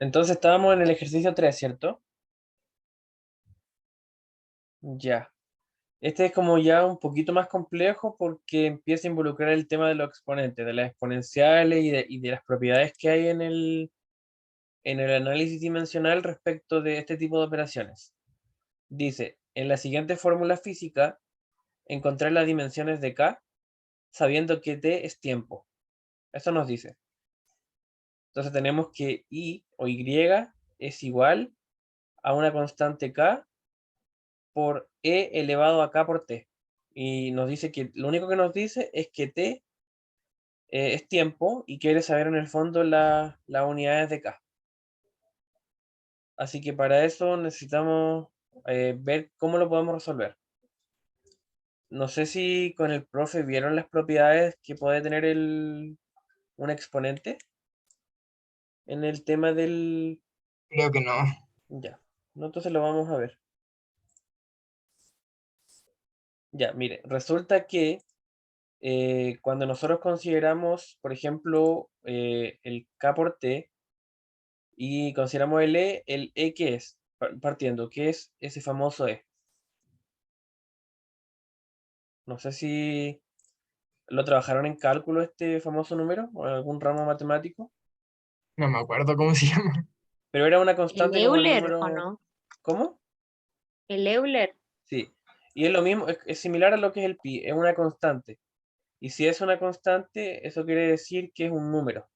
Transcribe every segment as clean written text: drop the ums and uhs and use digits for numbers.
Entonces estábamos en el ejercicio 3, ¿cierto? Ya. Este es como ya un poquito más complejo porque empieza a involucrar el tema de los exponentes, de las exponenciales y de las propiedades que hay en el análisis dimensional respecto de este tipo de operaciones. Dice, en la siguiente fórmula física, encontrar las dimensiones de K sabiendo que T es tiempo. Eso nos dice. Entonces tenemos que I o Y es igual a una constante K por E elevado a K por T. Y nos dice que lo único que nos dice es que T es tiempo y quiere saber en el fondo las unidades de K. Así que para eso necesitamos ver cómo lo podemos resolver. No sé si con el profe vieron las propiedades que puede tener un exponente en el tema del... Creo que no. Ya, no, entonces lo vamos a ver. Ya, mire, resulta que cuando nosotros consideramos, por ejemplo, el K por T y consideramos el E que es, partiendo, que es ese famoso E. No sé si lo trabajaron en cálculo este famoso número o en algún ramo matemático, No me acuerdo cómo se llama. pero era una ¿El constante como el Euler o número... no? ¿Cómo? ¿El Euler? Sí. Y es lo mismo, es similar a lo que es el pi, es una constante. Y si es una constante, eso quiere decir que es un número.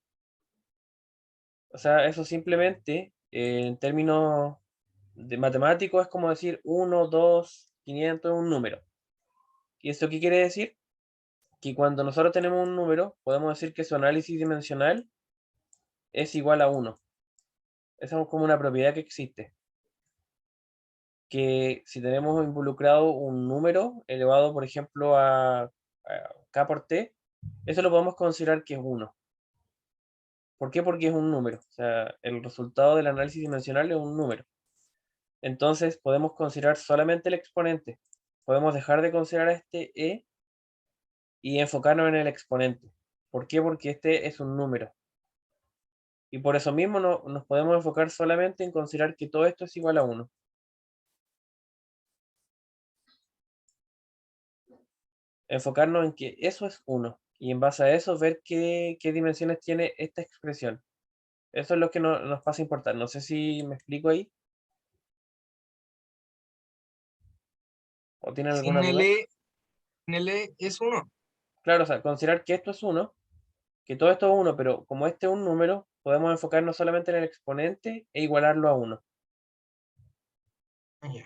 O sea, eso simplemente, en términos de matemáticos, es como decir 1, 2, 500 es un número. ¿Y esto qué quiere decir? Que cuando nosotros tenemos un número, podemos decir que su análisis dimensional es igual a 1. Esa es como una propiedad que existe. Que si tenemos involucrado un número elevado, por ejemplo, a k por t, eso lo podemos considerar que es 1. ¿Por qué? Porque es un número. O sea, el resultado del análisis dimensional es un número. Entonces podemos considerar solamente el exponente. Podemos dejar de considerar este e y enfocarnos en el exponente. ¿Por qué? Porque este es un número. Y por eso mismo nos podemos enfocar solamente en considerar que todo esto es igual a 1. Enfocarnos en que eso es 1. Y en base a eso ver qué dimensiones tiene esta expresión. Eso es lo que nos pasa a importar. No sé si me explico ahí o tienen Si alguna duda. En el E es uno. Claro, o sea, considerar que esto es 1, que todo esto es 1, pero como este es un número, podemos enfocarnos solamente en el exponente e igualarlo a 1. Ah, ya.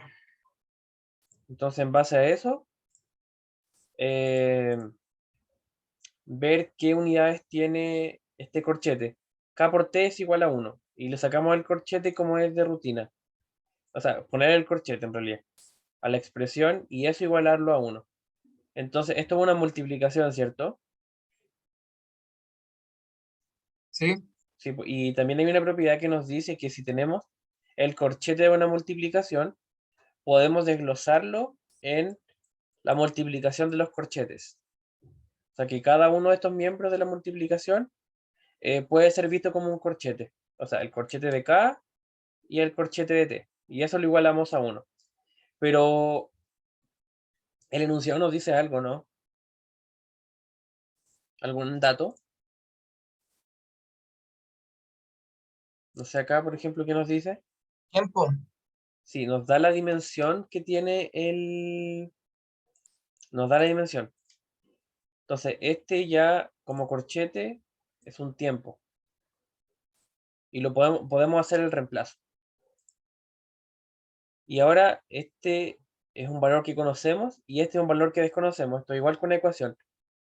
Entonces, en base a eso, eh, ver qué unidades tiene este corchete. K por T es igual a 1. Y le sacamos el corchete como es de rutina. O sea, poner el corchete en realidad a la expresión y eso igualarlo a 1. Entonces, esto es una multiplicación, ¿cierto? ¿Sí? Sí, y también hay una propiedad que nos dice que si tenemos el corchete de una multiplicación, podemos desglosarlo en la multiplicación de los corchetes. O sea, que cada uno de estos miembros de la multiplicación puede ser visto como un corchete. O sea, el corchete de K y el corchete de T. Y eso lo igualamos a 1. Pero el enunciado nos dice algo, ¿no? ¿Algún dato? No sé, acá, por ejemplo, ¿qué nos dice? Tiempo. Sí, nos da la dimensión que tiene el... Nos da la dimensión. Entonces, este ya como corchete es un tiempo. Y lo podemos hacer el reemplazo. Y ahora este es un valor que conocemos y este es un valor que desconocemos. Esto es igual con la ecuación.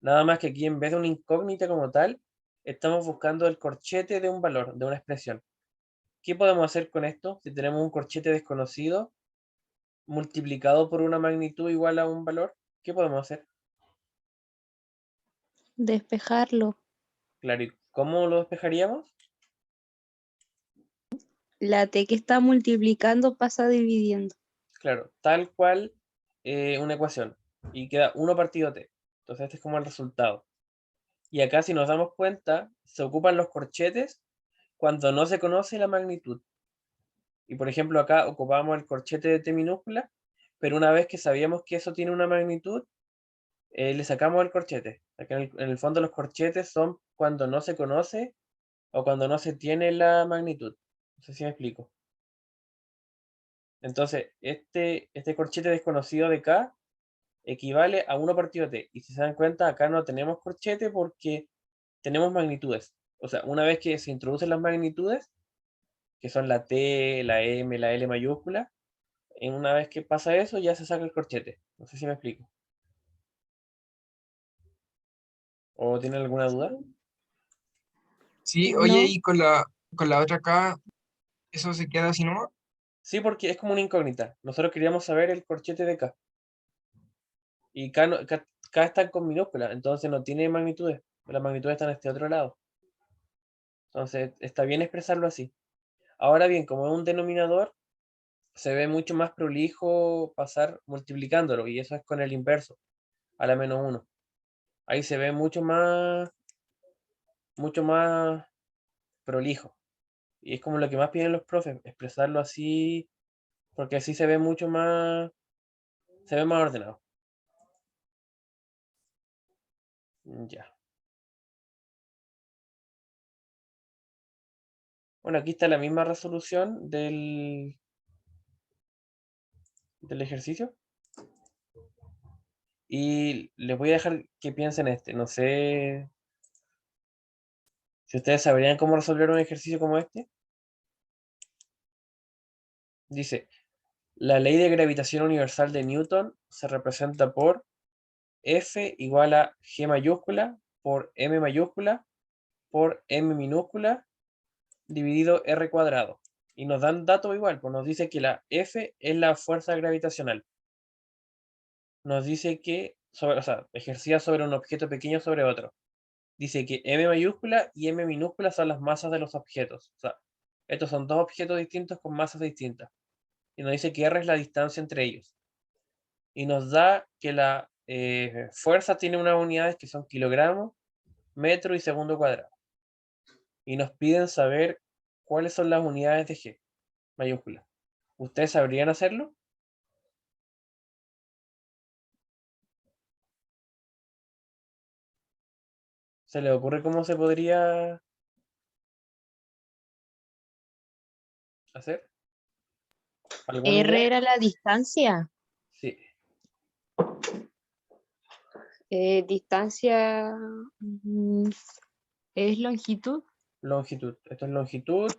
Nada más que aquí en vez de una incógnita como tal, estamos buscando el corchete de un valor, de una expresión. ¿Qué podemos hacer con esto? Si tenemos un corchete desconocido multiplicado por una magnitud igual a un valor, ¿qué podemos hacer? Despejarlo. Claro, ¿y cómo lo despejaríamos? La T que está multiplicando pasa dividiendo. Claro, tal cual una ecuación. Y queda 1 partido t. Entonces este es como el resultado. Y acá si nos damos cuenta, se ocupan los corchetes cuando no se conoce la magnitud. Y por ejemplo, acá ocupamos el corchete de T minúscula, pero una vez que sabíamos que eso tiene una magnitud, le sacamos el corchete. O sea, que en el fondo los corchetes son cuando no se conoce o cuando no se tiene la magnitud. No sé si me explico. Entonces, este corchete desconocido de K equivale a 1 partido T. Y si se dan cuenta, acá no tenemos corchete porque tenemos magnitudes. O sea, una vez que se introducen las magnitudes, que son la T, la M, la L mayúscula, en una vez que pasa eso, ya se saca el corchete. No sé si me explico. ¿O tienen alguna duda? Sí, oye, No, y con la otra acá, eso se queda así nomás. Sí, porque es como una incógnita. Nosotros queríamos saber el corchete de K. Y K, K está con minúscula, entonces no tiene magnitudes. Las magnitudes están en este otro lado. Entonces está bien expresarlo así. Ahora bien, como es un denominador, se ve mucho más prolijo pasar multiplicándolo, y eso es con el inverso, a la menos 1. Ahí se ve mucho más prolijo. Y es como lo que más piden los profes, expresarlo así, porque así se ve más ordenado. Ya. Bueno, aquí está la misma resolución del ejercicio. Y les voy a dejar que piensen No sé si ustedes sabrían cómo resolver un ejercicio como este. Dice, la ley de gravitación universal de Newton se representa por F igual a G mayúscula por M mayúscula por M minúscula dividido R cuadrado. Y nos dan datos igual, pues nos dice que la F es la fuerza gravitacional. Nos dice que, o sea, ejercida sobre un objeto pequeño sobre otro. Dice que M mayúscula y M minúscula son las masas de los objetos. O sea, estos son dos objetos distintos con masas distintas. Y nos dice que R es la distancia entre ellos. Y nos da que la fuerza tiene unas unidades que son kilogramos, metro y segundo cuadrado. Y nos piden saber cuáles son las unidades de G mayúscula. ¿Ustedes sabrían hacerlo? ¿Se les ocurre cómo se podría hacer? ¿Alguna R idea? era la distancia. Sí. Distancia es longitud Longitud. Esto es longitud.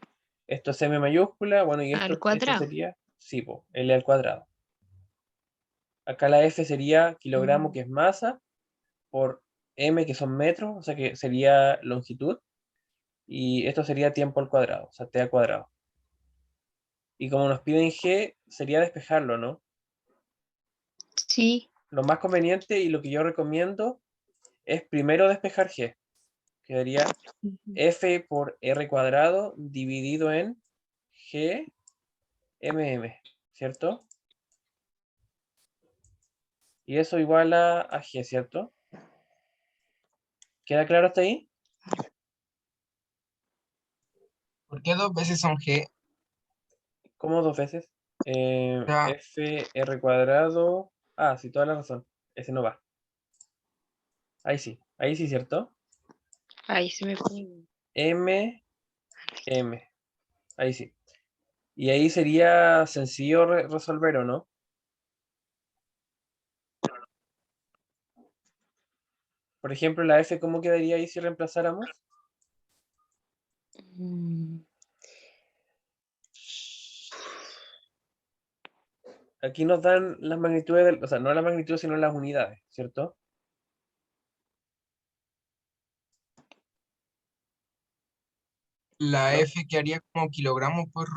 Esto es M mayúscula. Bueno, y al esto cuadrado. sería, sí, L al cuadrado. Acá la F sería kilogramo, Mm. que es masa, por M, que son metros, o sea que sería longitud. Y esto sería tiempo al cuadrado, o sea, T al cuadrado. Y como nos piden G, sería despejarlo, ¿no? Sí. Lo más conveniente y lo que yo recomiendo es primero despejar G. Quedaría Ujú. F por R cuadrado dividido en G MM, ¿cierto? Y eso igual a G, ¿cierto? ¿Queda claro hasta ahí? ¿Por qué dos veces son G? ¿Cómo dos veces? O sea, F R cuadrado. Ah, sí, toda la razón. Ese no va. Ahí sí, ¿cierto? Ahí se me fue. M, M. Ahí sí. Y ahí sería sencillo resolver, ¿o no? Por ejemplo, la F, ¿cómo quedaría ahí si reemplazáramos? Mm, Aquí nos dan las magnitudes, o sea, no las magnitudes, sino las unidades, ¿cierto? la ¿No? F quedaría como kilogramos por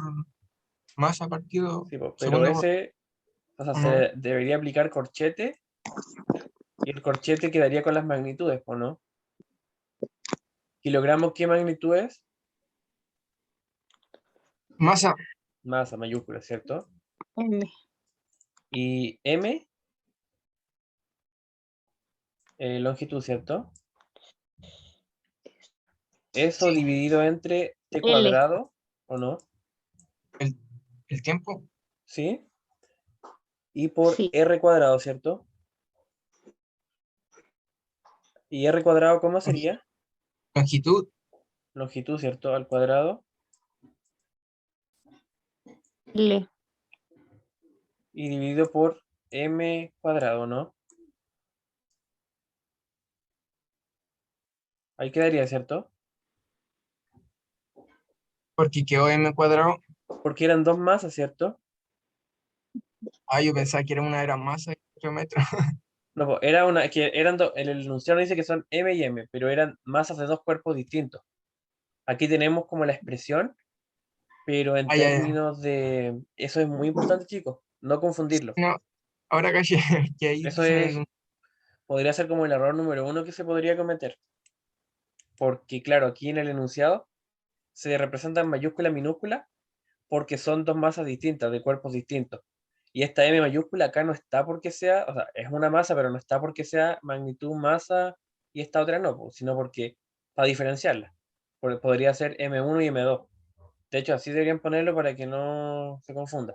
masa partido Sí, pero segundo, ese, o sea, ¿o no? se debería aplicar corchete y el corchete quedaría con las magnitudes, ¿o no? Kilogramo, ¿qué magnitud es? Masa, Masa mayúscula, ¿cierto? M. Y M, longitud, ¿cierto? eso Sí. dividido entre t L. cuadrado, ¿o no? El tiempo, ¿Sí? Y por Sí. r cuadrado, ¿cierto? ¿Y r cuadrado cómo sería? longitud, Longitud, ¿cierto? Al cuadrado. L. Y dividido por m cuadrado, ¿no? Ahí quedaría, ¿cierto? porque quedó m cuadrado. Porque eran dos masas, ¿cierto? Ah, yo pensaba que era masa y otro metro. No, po, era una, que eran el enunciado dice que son m y m, pero eran masas de dos cuerpos distintos. Aquí tenemos como la expresión, pero en Ah, ya, ya. términos de... Eso es muy importante, chicos, no confundirlo. No, ahora caché que ahí Eso dicen es, el... podría ser como el error número uno que se podría cometer. Porque claro, aquí en el enunciado se representan mayúscula minúscula porque son dos masas distintas, de cuerpos distintos. Y esta M mayúscula acá no está porque sea, o sea, es una masa, pero no está porque sea magnitud, masa, y esta otra no, pues, sino porque, para diferenciarla, podría ser M1 y M2. De hecho, así deberían ponerlo para que no se confunda.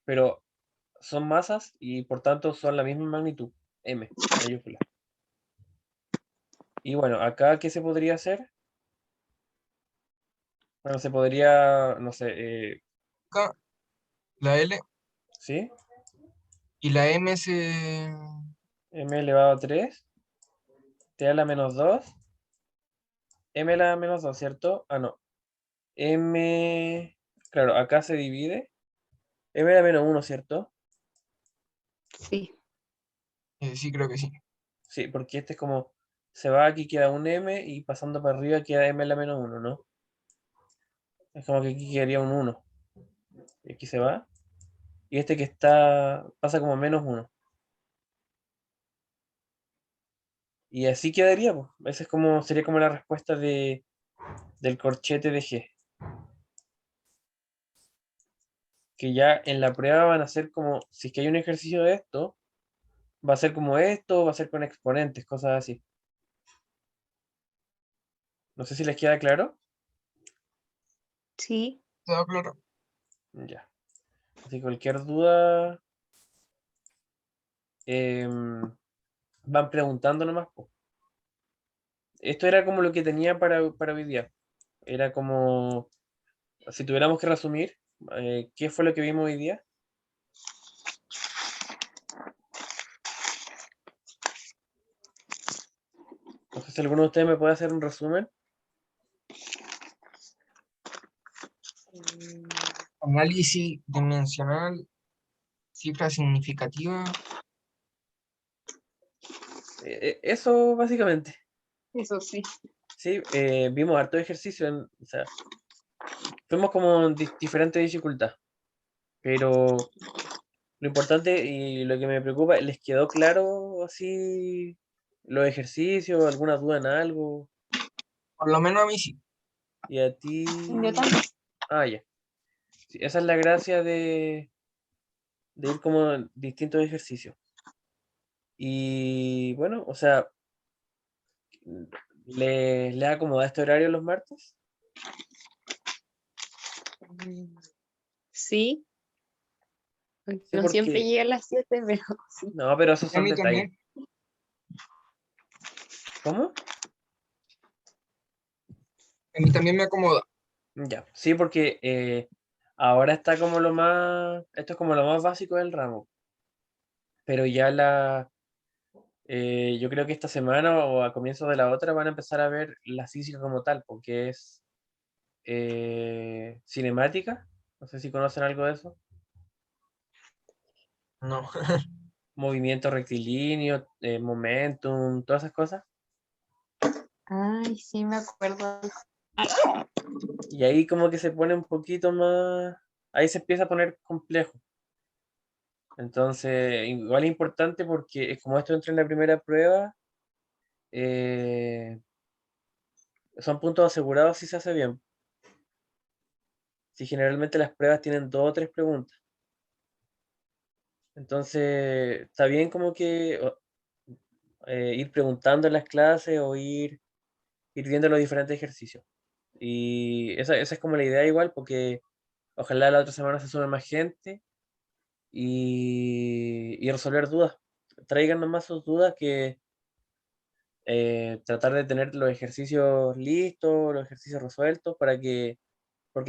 Pero son masas y por tanto son la misma magnitud, M mayúscula. Y bueno, acá, ¿qué se podría hacer? Bueno, se podría, no sé, acá, la L ¿sí? y la M se... M elevado a 3, te da la menos 2, M elevado a menos 2, ¿cierto? Ah, no. M, claro, acá se divide. M era menos uno, ¿cierto? Sí. sí, creo que sí. Sí, porque este es como, se va aquí, queda un M y pasando para arriba queda M la menos uno, ¿no? Es como que aquí quedaría un uno. Y aquí se va. Y este que está, pasa como menos uno. Y así quedaría, pues. Esa es como, sería como la respuesta del corchete de G. Que ya en la prueba van a ser como, si es que hay un ejercicio de esto, va a ser como esto, va a ser con exponentes, cosas así. No sé si les queda claro. Sí. ¿Todo claro? Ya. Así que cualquier duda, van preguntando nomás, po. Esto era como lo que tenía para hoy día. Era como, si tuviéramos que resumir, ¿qué fue lo que vimos hoy día? No sé si alguno de ustedes me puede hacer un resumen. Análisis dimensional, cifra significativa. Eso básicamente. Eso sí. Sí, vimos harto ejercicio, o sea, fuimos como en diferente dificultad, pero lo importante y lo que me preocupa, ¿les quedó claro así los ejercicios, alguna duda en algo? Por lo menos a mí sí. Y a Yo ti... también. Ah, ya. Sí, esa es la gracia de ir como en distintos ejercicios. Y bueno, o sea, ¿le acomoda este horario los martes? Sí. Aunque Sí, no siempre porque... llega a las 7, pero sí. No, pero esos A son mí detalles. también. ¿Cómo? A mí también me acomoda. Ya, sí, porque ahora está como lo más... Esto es como lo más básico del ramo. Pero ya yo creo que esta semana o a comienzos de la otra van a empezar a ver la física como tal, porque es cinemática. No sé si conocen algo de eso. No. Movimiento rectilíneo, momentum, todas esas cosas. Ay, sí, me acuerdo. Y ahí como que se pone un poquito más, ahí se empieza a poner complejo. Entonces, igual es importante porque como esto entra en la primera prueba, eh, son puntos asegurados si se hace bien. Si generalmente las pruebas tienen dos o tres preguntas. Entonces, está bien como que ir preguntando en las clases o ir ir viendo los diferentes ejercicios. Y esa es como la idea igual, porque ojalá la otra semana se sume más gente y resolver dudas. Traigan nomás sus dudas que tratar de tener los ejercicios listos, los ejercicios resueltos, porque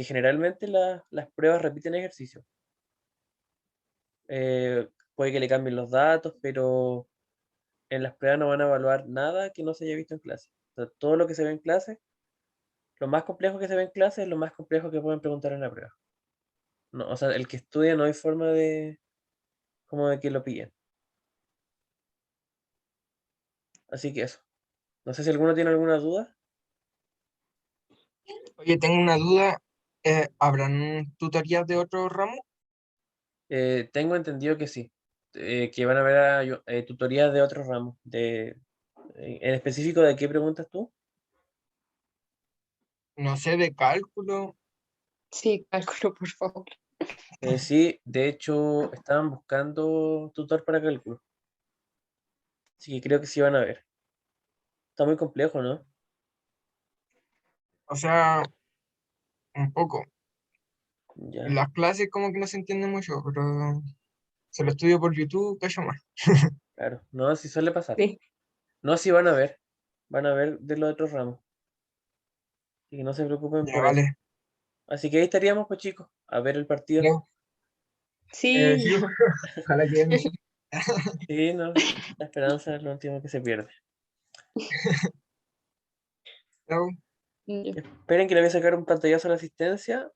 generalmente las pruebas repiten ejercicios. Puede que le cambien los datos, pero en las pruebas no van a evaluar nada que no se haya visto en clase. O sea, todo lo que se ve en clase, lo más complejo que se ve en clase es lo más complejo que pueden preguntar en la prueba. No, o sea, el que estudia no hay forma de como de que lo pillen. Así que eso. No sé si alguno tiene alguna duda. Oye, tengo una duda. ¿Habrán tutorías de otro ramo? Tengo entendido que sí. Que van a haber tutorías de otros ramos. En específico, ¿de qué preguntas tú? No sé, de cálculo. Sí, cálculo, por favor. Sí, de hecho, estaban buscando tutor para cálculo. Así que creo que sí van a ver. Está muy complejo, ¿no? O sea, un poco. Ya, Las clases como que no se entiende mucho, pero se lo estudio por YouTube, cacho más. claro. No, sí suele pasar. Sí. No, sí van a ver. Van a ver de los otros ramos. Así que no se preocupen Ya, por eso. vale. Así que ahí estaríamos, pues chicos, a ver el partido. Creo. Sí. Sí, ojalá que sí. Sí, no, la esperanza es lo último que se pierde. Chao. Esperen que le voy a sacar un pantallazo a la asistencia.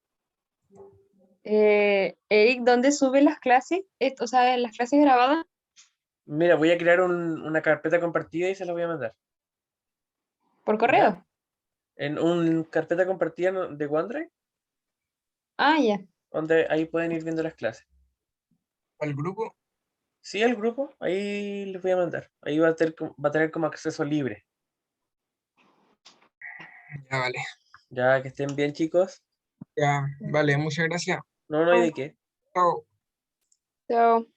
Eric, ¿dónde sube las clases? O sea, las clases grabadas. Mira, voy a crear una carpeta compartida y se la voy a mandar. ¿Por ¿Ya? correo? En una carpeta compartida de OneDrive, Ah, ya. donde ahí pueden ir viendo las clases. Al grupo. Sí, el grupo, ahí les voy a mandar. Ahí va a tener como acceso libre. Ya, vale. Ya que estén bien, chicos. Ya, vale, muchas gracias. No, no hay de qué. Chao. Chao.